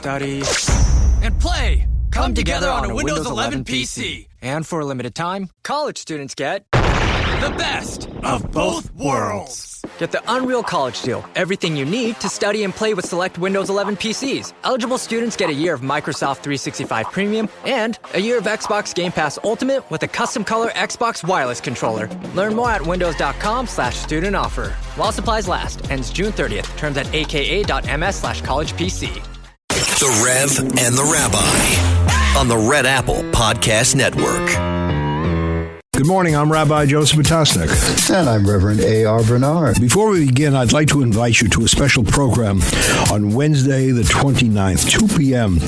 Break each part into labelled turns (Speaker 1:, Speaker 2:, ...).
Speaker 1: study, and play come together on a Windows 11 PC. And for a limited time, college students get the best of both worlds. Get the Unreal College Deal. Everything you need to study and play with select Windows 11 PCs. Eligible students get a year of Microsoft 365 Premium and a year of Xbox Game Pass Ultimate with a custom color Xbox wireless controller. Learn more at windows.com/student offer. While supplies last. Ends June 30th. Terms at aka.ms/collegepc.
Speaker 2: The Rev and the Rabbi on the Red Apple Podcast Network.
Speaker 3: Good morning, I'm Rabbi Joseph Potasnik.
Speaker 4: And I'm Reverend A.R. Bernard.
Speaker 3: Before we begin, I'd like to invite you to a special program on Wednesday, the 29th, 2 p.m.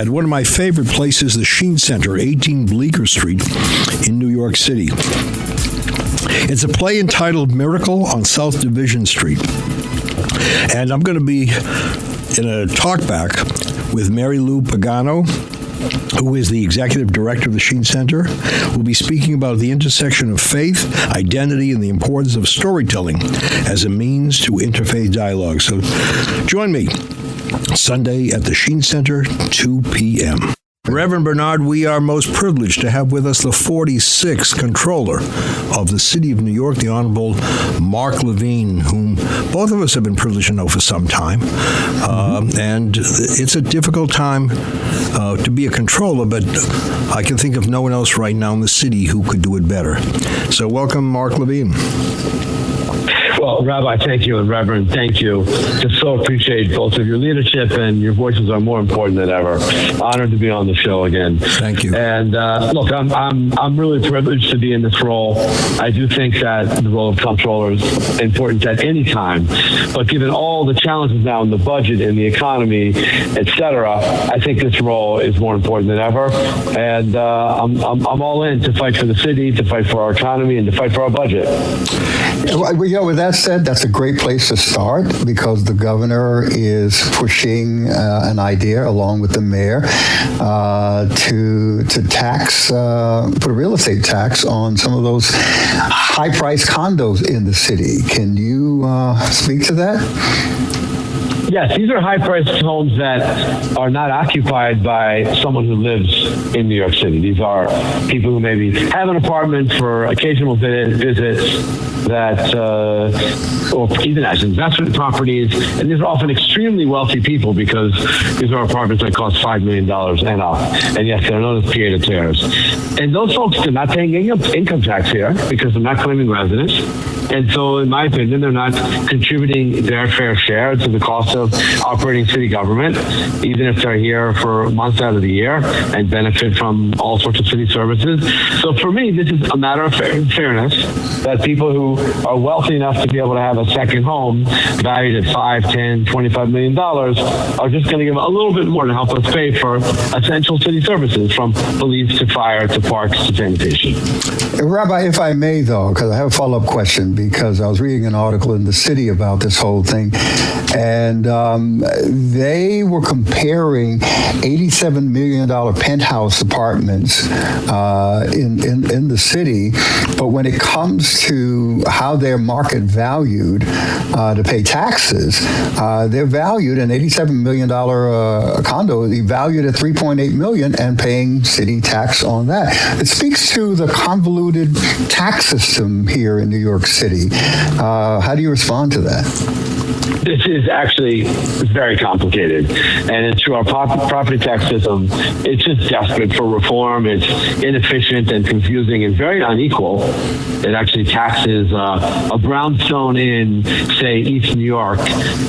Speaker 3: at one of my favorite places, the Sheen Center, 18 Bleecker Street in New York City. It's a play entitled Miracle on South Division Street. And I'm going to be in a talkback with Mary Lou Pagano, who is the executive director of the Sheen Center. We'll be speaking about the intersection of faith, identity, and the importance of storytelling as a means to interfaith dialogue. So join me Sunday at the Sheen Center, 2 p.m. Reverend Bernard, we are most privileged to have with us the 46th Controller of the City of New York, the Honorable Mark Levine, whom both of us have been privileged to know for some time. And it's a difficult time to be a controller, but I can think of no one else right now in the city who could do it better. So welcome, Mark Levine.
Speaker 5: Well, Rabbi, thank you, and Reverend, thank you. Just so appreciate both of your leadership, and your voices are more important than ever. Honored to be on the show again.
Speaker 3: Thank you.
Speaker 5: And look, I'm really privileged to be in this role. I do think that the role of comptroller is important at any time, but given all the challenges now in the budget, in the economy, et cetera, I think this role is more important than ever. And I'm all in to fight for the city, to fight for our economy, and to fight for our budget.
Speaker 4: Well, with that said, that's a great place to start because the governor is pushing an idea along with the mayor to tax, put a real estate tax on some of those high-priced condos in the city. Can you speak to that?
Speaker 5: Yes, these are high-priced homes that are not occupied by someone who lives in New York City. These are people who maybe have an apartment for occasional visits that, or even as investment properties. And these are often extremely wealthy people because these are apartments that cost $5 million and up. And yes, they're known as pied-à-terres. And those folks are not paying income tax here because they're not claiming residence. And so, in my opinion, they're not contributing their fair share to the cost of operating city government, even if they're here for months out of the year and benefit from all sorts of city services. So for me, this is a matter of fairness that people who are wealthy enough to be able to have a second home valued at $5, $10, $25 million are just going to give a little bit more to help us pay for essential city services from police to fire to parks to sanitation.
Speaker 4: Rabbi, if I may, though, because I have a follow-up question, because I was reading an article in the city about this whole thing, and they were comparing $87 million penthouse apartments in the city, but when it comes to how they're market valued to pay taxes, they're valued, an $87 million condo is valued at $3.8 million and paying city tax on that. It speaks to the convoluted tax system here in New York City. How do you respond to that?
Speaker 5: This is actually very complicated, and it's through our property tax system. It's just desperate for reform. It's inefficient and confusing and very unequal. It actually taxes a brownstone in, say, East New York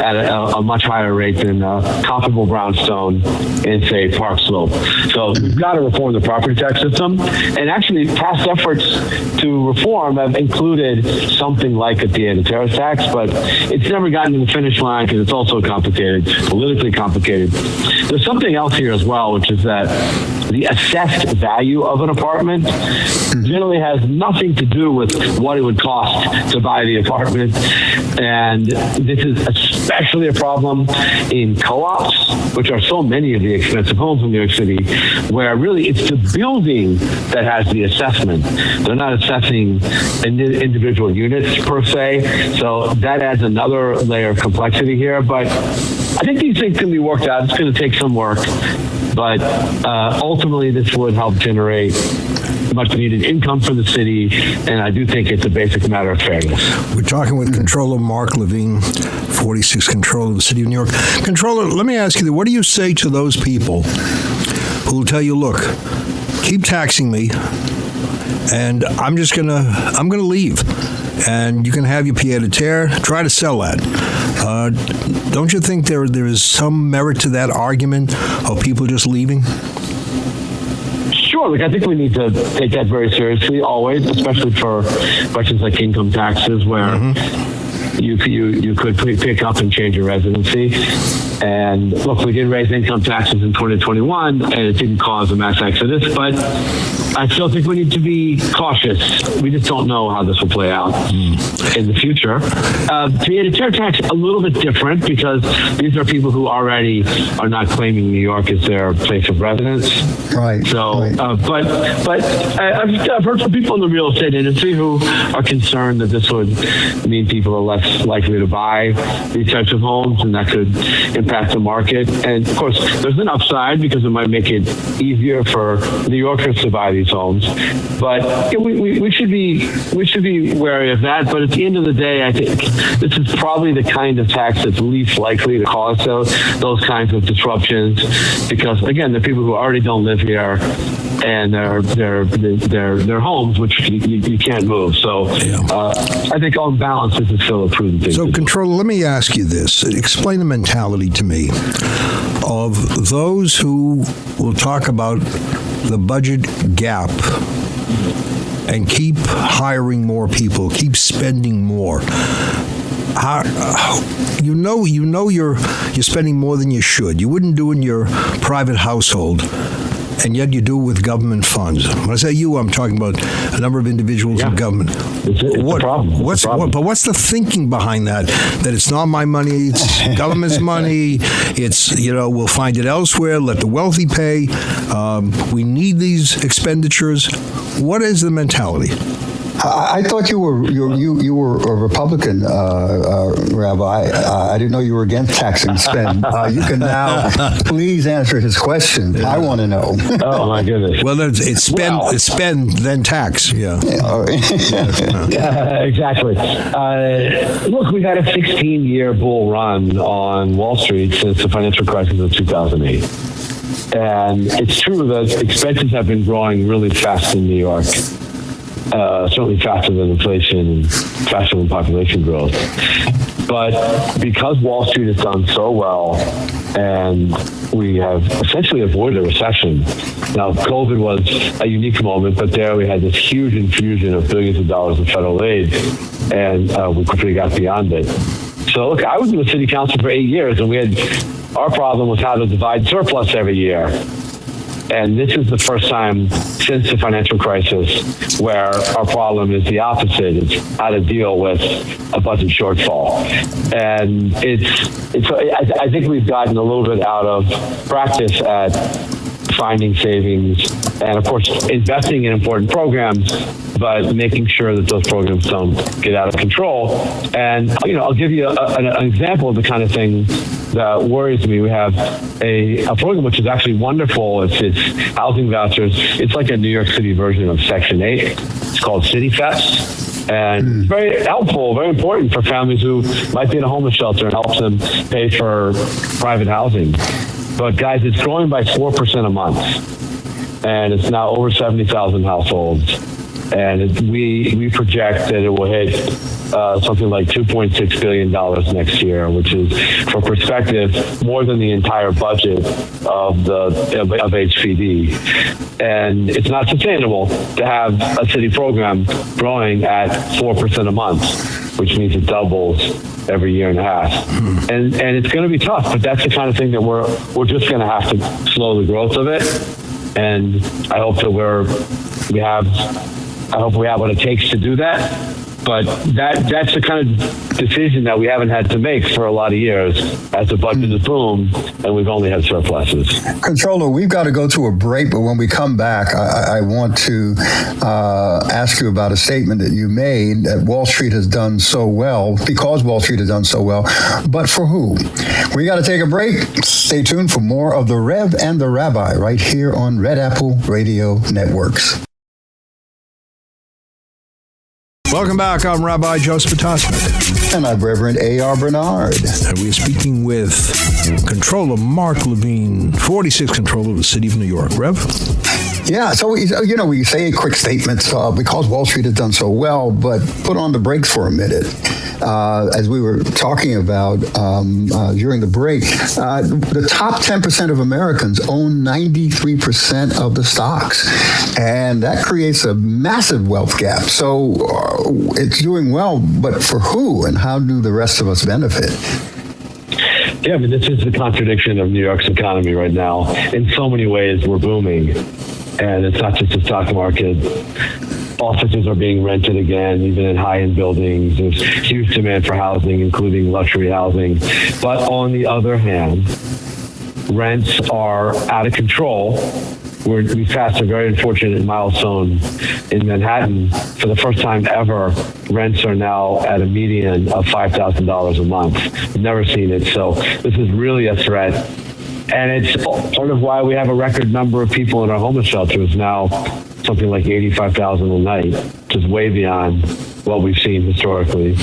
Speaker 5: at a much higher rate than a comparable brownstone in, say, Park Slope. So we've got to reform the property tax system, and actually past efforts to reform have included something like a pied-à-terre tax, but it's never gotten to the finish line because it's also complicated, politically complicated. There's something else here as well, which is that the assessed value of an apartment generally has nothing to do with what it would cost to buy the apartment. And this is especially a problem in co-ops, which are so many of the expensive homes in New York City, where really it's the building that has the assessment. They're not assessing individual units per se. So that adds another layer of complexity here. But think these things can be worked out. It's going to take some work, but ultimately this would help generate much needed income for the city, and I do think it's a basic matter of fairness.
Speaker 3: We're talking with Controller Mark Levine, 46 Controller of the City of New York. Controller, let me ask you, what do you say to those people who will tell you, look, keep taxing me, and I'm gonna leave, and you can have your pied-à-terre, try to sell that. Don't you think there is some merit to that argument of people just leaving?
Speaker 5: Sure. Look, I think we need to take that very seriously always, especially for questions like income taxes, where you could pick up and change your residency. And look, we did raise income taxes in 2021, and it didn't cause a mass exodus, but I still think we need to be cautious. We just don't know how this will play out in the future. Pied-à-terre tax, a little bit different, because these are people who already are not claiming New York as their place of residence.
Speaker 4: Right.
Speaker 5: So,
Speaker 4: right.
Speaker 5: But I've heard from people in the real estate industry who are concerned that this would mean people are less likely to buy these types of homes, and that could impact the market. And of course, there's an upside because it might make it easier for New Yorkers to buy these homes. But we should be wary of that. But at the end of the day, I think this is probably the kind of tax that's least likely to cause those kinds of disruptions, because again, the people who already don't live here, and their homes, which you can't move. So I think on balance, this is still a prudent thing.
Speaker 3: So, Controller, let me ask you this. Explain the mentality to me of those who will talk about the budget gap and keep hiring more people, keep spending more. You know you're spending more than you should. You wouldn't do in your private household, and yet you do it with government funds. When I say you, I'm talking about a number of individuals in government.
Speaker 5: It's a problem.
Speaker 3: But what's the thinking behind that? That it's not my money, it's government's money. It's, we'll find it elsewhere. Let the wealthy pay. We need these expenditures. What is the mentality?
Speaker 4: I thought you were a Republican, Rabbi. I didn't know you were against taxing spend. You can now please answer his question. I want to know.
Speaker 5: Oh my goodness.
Speaker 3: Well, it's spend then tax. Yeah.
Speaker 5: Exactly. Look, we've had a 16-year bull run on Wall Street since the financial crisis of 2008. And it's true that expenses have been growing really fast in New York. Certainly faster than inflation and faster than population growth. But because Wall Street has done so well, and we have essentially avoided a recession. Now, COVID was a unique moment, but there we had this huge infusion of billions of dollars of federal aid, and we quickly got beyond it. So look, I was in the city council for 8 years, and our problem was how to divide surplus every year. And this is the first time since the financial crisis where our problem is the opposite. It's how to deal with a budget shortfall. And I think we've gotten a little bit out of practice at finding savings and, of course, investing in important programs, but making sure that those programs don't get out of control. And, I'll give you an example of the kind of thing that worries me. We have a program which is actually wonderful. It's housing vouchers. It's like a New York City version of Section 8. It's called City Fest. And it's very helpful, very important for families who might be in a homeless shelter, and helps them pay for private housing. But guys, it's growing by 4% a month. And it's now over 70,000 households. And we project that it will hit something like $2.6 billion next year, which is, for perspective, more than the entire budget of HPD. And it's not sustainable to have a city program growing at 4% a month, which means it doubles every year and a half. And it's going to be tough, but that's the kind of thing that we're just going to have to slow the growth of it. And I hope that we have what it takes to do that. But that's the kind of decision that we haven't had to make for a lot of years as the budget has boomed and we've only had surpluses.
Speaker 4: Controller, we've got to go to a break, but when we come back, I want to ask you about a statement that you made that Wall Street has done so well, because Wall Street has done so well, but for who? We got to take a break. Stay tuned for more of The Rev and the Rabbi right here on Red Apple Radio Networks.
Speaker 3: Welcome back. I'm Rabbi Joseph Potasnik.
Speaker 4: And I'm Reverend A.R. Bernard.
Speaker 3: And we're speaking with Controller Mark Levine, 46th Controller of the City of New York. Rev?
Speaker 4: Yeah, so, we say quick statements because Wall Street has done so well, but put on the brakes for a minute. As we were talking about during the break, the top 10% of Americans own 93% of the stocks, and that creates a massive wealth gap. So it's doing well, but for who, and how do the rest of us benefit?
Speaker 5: Yeah, I mean, this is the contradiction of New York's economy right now. In so many ways, we're booming, and it's not just the stock market. Offices are being rented again, even in high-end buildings. There's huge demand for housing, including luxury housing. But on the other hand, rents are out of control. We passed a very unfortunate milestone in Manhattan. For the first time ever, rents are now at a median of $5,000 a month. We've never seen it. So this is really a threat. And it's part of why we have a record number of people in our homeless shelters now, something like 85,000 a night, which is way beyond what we've seen historically.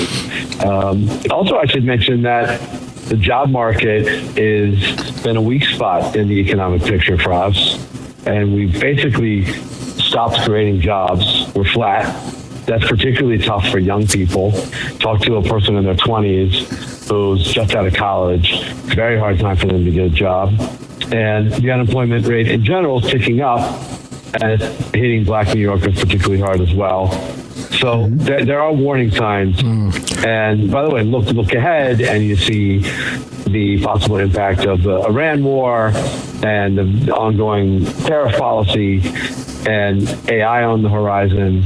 Speaker 5: Also, I should mention that the job market has been a weak spot in the economic picture for us, and we've basically stopped creating jobs. We're flat. That's particularly tough for young people. Talk to a person in their 20s who's just out of college. Very hard time for them to get a job. And the unemployment rate in general is ticking up, and it's hitting Black New Yorkers particularly hard as well. So there are warning signs. And by the way, look ahead, and you see the possible impact of the Iran war and the ongoing tariff policy and AI on the horizon.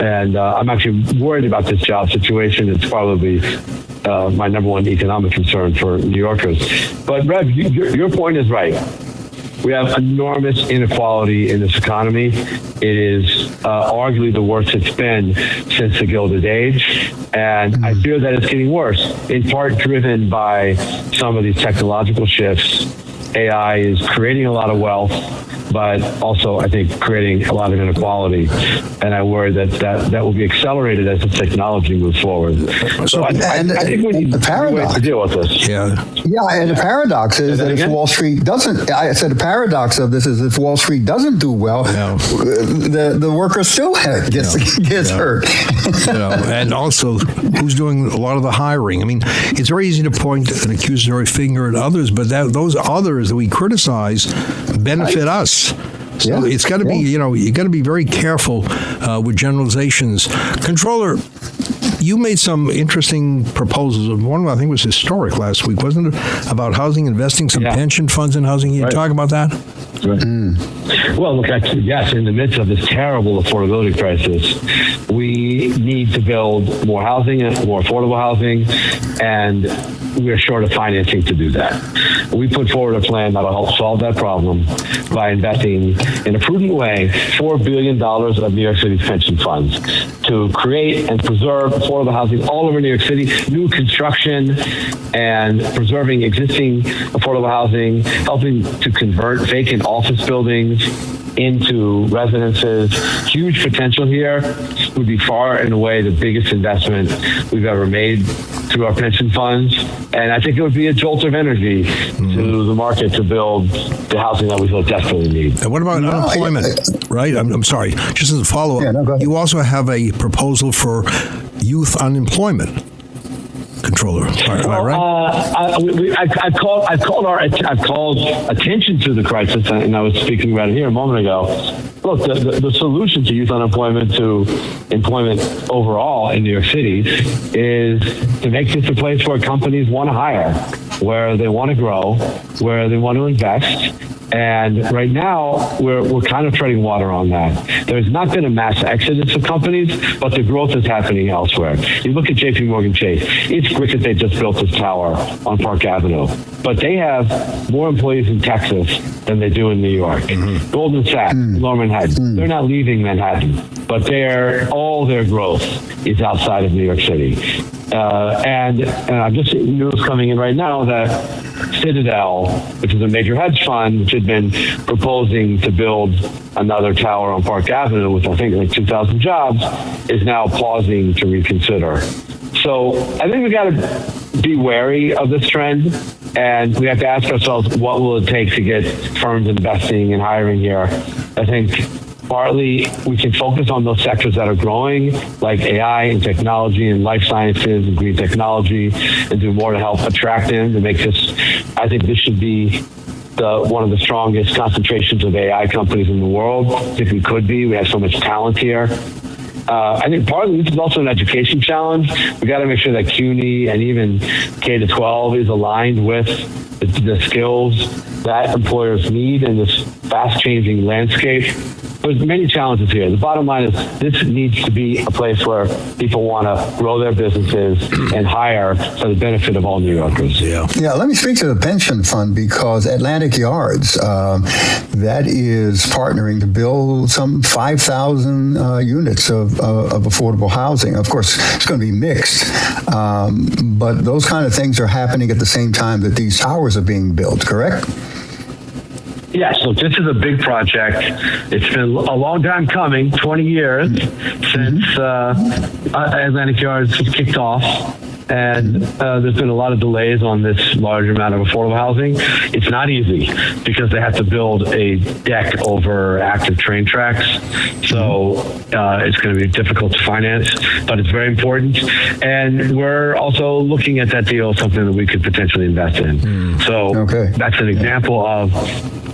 Speaker 5: And I'm actually worried about this job situation. It's probably my number one economic concern for New Yorkers. But Rev, your point is right. We have enormous inequality in this economy. It is arguably the worst it's been since the Gilded Age. And I fear that it's getting worse, in part driven by some of these technological shifts. AI is creating a lot of wealth, but also, I think, creating a lot of inequality. And I worry that will be accelerated as the technology moves forward. So I think we need to deal with this.
Speaker 4: Yeah, and the paradox is that if Wall Street doesn't, I said the paradox of this is if Wall Street doesn't do well, the worker still gets hurt.
Speaker 3: And also, who's doing a lot of the hiring? I mean, it's very easy to point an accusatory finger at others, but those others that we criticize benefit us. So it's got to be, you got to be very careful with generalizations. Controller, you made some interesting proposals. One, I think, was historic last week, wasn't it? About housing, investing some pension funds in housing. Can you talk about that?
Speaker 5: Right. Well, look, yes, in the midst of this terrible affordability crisis, we need to build more housing, more affordable housing, and we're short of financing to do that. We put forward a plan that'll help solve that problem by investing in a prudent way $4 billion of New York City's pension funds to create and preserve affordable housing all over New York City, new construction, and preserving existing affordable housing, helping to convert vacant office buildings into residences. Huge potential here. Would be far and away the biggest investment we've ever made through our pension funds. And I think it would be a jolt of energy to the market to build the housing that we so desperately need.
Speaker 3: And what about unemployment, right? I'm sorry, just as a follow-up, you also have a proposal for youth unemployment. Controller, am I right?
Speaker 5: I've called attention to the crisis, and I was speaking about it here a moment ago. Look, the solution to youth unemployment, to employment overall in New York City, is to make this a place where companies want to hire, where they want to grow, where they want to invest, And right now, we're kind of treading water on that. There's not been a mass exodus of companies, but the growth is happening elsewhere. You look at J.P. Morgan Chase. It's great that they just built this tower on Park Avenue, but they have more employees in Texas than they do in New York. Goldman Sachs, Lower Manhattan, they're not leaving Manhattan, but all their growth is outside of New York City. And I'm just seeing news coming in right now that Citadel, which is a major hedge fund, which had been proposing to build another tower on Park Avenue with, I think, like 2,000 jobs, is now pausing to reconsider. So I think we got to be wary of this trend, and we have to ask ourselves, what will it take to get firms investing and hiring here? I think partly we can focus on those sectors that are growing, like AI and technology and life sciences and green technology, and do more to help attract them to make this. I think this should be one of the strongest concentrations of AI companies in the world. I think we could be. We have so much talent here. I think partly this is also an education challenge. We got to make sure that CUNY and even K-12 is aligned with the skills that employers need in this fast-changing landscape. There's many challenges here. The bottom line is this needs to be a place where people want to grow their businesses and hire for the benefit of all New Yorkers.
Speaker 4: Yeah, let me speak to the pension fund, because Atlantic Yards, that is partnering to build some 5,000 units of affordable housing. Of course, it's going to be mixed, but those kind of things are happening at the same time that these towers are being built, correct?
Speaker 5: Yes, look, this is a big project. It's been a long time coming, 20 years since Atlantic Yards kicked off. And there's been a lot of delays on this large amount of affordable housing. It's not easy because they have to build a deck over active train tracks. So it's going to be difficult to finance, but it's very important. And we're also looking at that deal as something that we could potentially invest in. So that's an example of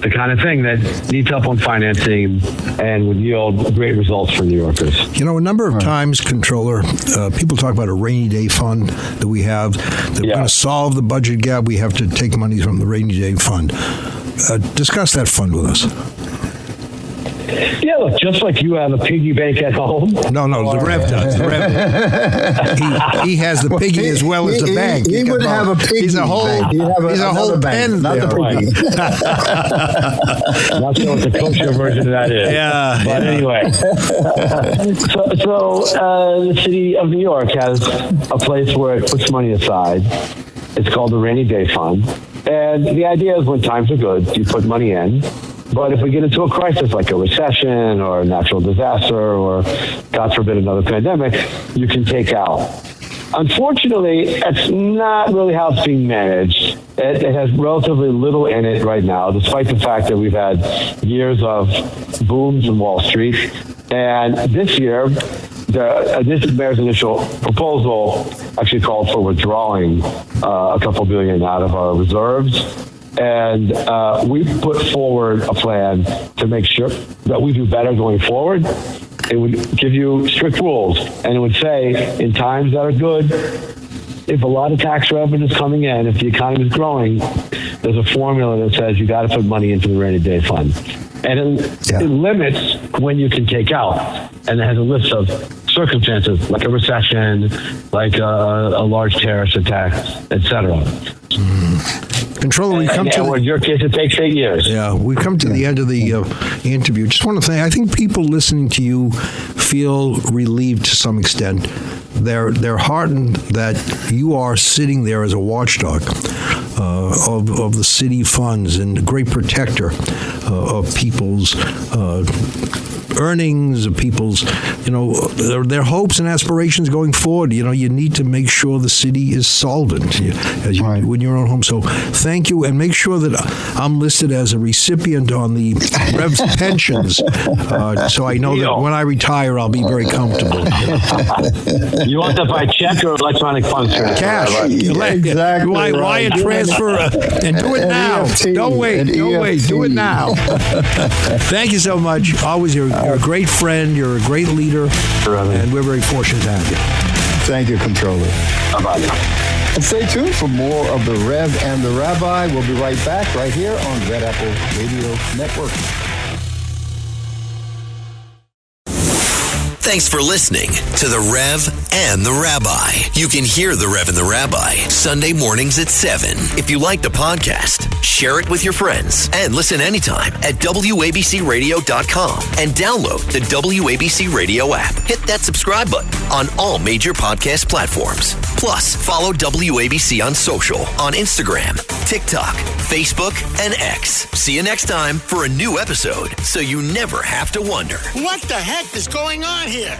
Speaker 5: the kind of thing that needs help on financing and would yield great results for New Yorkers.
Speaker 3: You know, a number of times, Controller, people talk about a rainy day fund that we have. That we're going to solve the budget gap. We have to take money from the rainy day fund. Discuss that fund with us.
Speaker 5: Yeah, look, just like you have a piggy bank at home.
Speaker 3: No, the Rev does. The Rev, he has the piggy as well as the bank.
Speaker 4: He wouldn't have a piggy.
Speaker 3: He's a whole pen,
Speaker 4: not the piggy.
Speaker 5: Not sure what the kosher version of that is.
Speaker 3: Yeah.
Speaker 5: But anyway. So the city of New York has a place where it puts money aside. It's called the Rainy Day Fund. And the idea is when times are good, you put money in. But if we get into a crisis like a recession or a natural disaster or, God forbid, another pandemic, you can take out. Unfortunately, that's not really how it's being managed. It has relatively little in it right now, despite the fact that we've had years of booms in Wall Street. And this year, this mayor's initial proposal actually called for withdrawing a couple billion out of our reserves. And we put forward a plan to make sure that we do better going forward. It would give you strict rules, and it would say in times that are good, if a lot of tax revenue is coming in, if the economy is growing, there's a formula that says you got to put money into the rainy day fund. And it limits when you can take out. And it has a list of circumstances like a recession, like a large terrorist attack, etc.
Speaker 3: Controller, we come
Speaker 5: in your case, it takes 8 years.
Speaker 3: Yeah, we come to the end of the interview. Just want to say, I think people listening to you feel relieved to some extent. They're heartened that you are sitting there as a watchdog of the city funds and a great protector of people's earnings, of people's, their hopes and aspirations going forward. You need to make sure the city is solvent when you're on home. So thank you, and make sure that I'm listed as a recipient on the Rev's pensions, so I know that when I retire, I'll be very comfortable.
Speaker 5: You want that by check or electronic funds transfer?
Speaker 3: Cash.
Speaker 4: Exactly.
Speaker 3: Wire transfer, and do it now.
Speaker 4: EFT,
Speaker 3: Don't wait. Do it now. Thank you so much. Always, you're a great friend. You're a great leader, and we're very fortunate to have you.
Speaker 4: Thank you, Controller.
Speaker 5: Bye-bye.
Speaker 4: And stay tuned for more of the Rev and the Rabbi. We'll be right back right here on Red Apple Radio Network.
Speaker 2: Thanks for listening to The Rev and the Rabbi. You can hear The Rev and the Rabbi Sunday mornings at 7. If you like the podcast, share it with your friends and listen anytime at WABCRadio.com and download the WABC Radio app. Hit that subscribe button on all major podcast platforms. Plus, follow WABC on social on Instagram, TikTok, Facebook, and X. See you next time for a new episode so you never have to wonder.
Speaker 6: What the heck is going on here?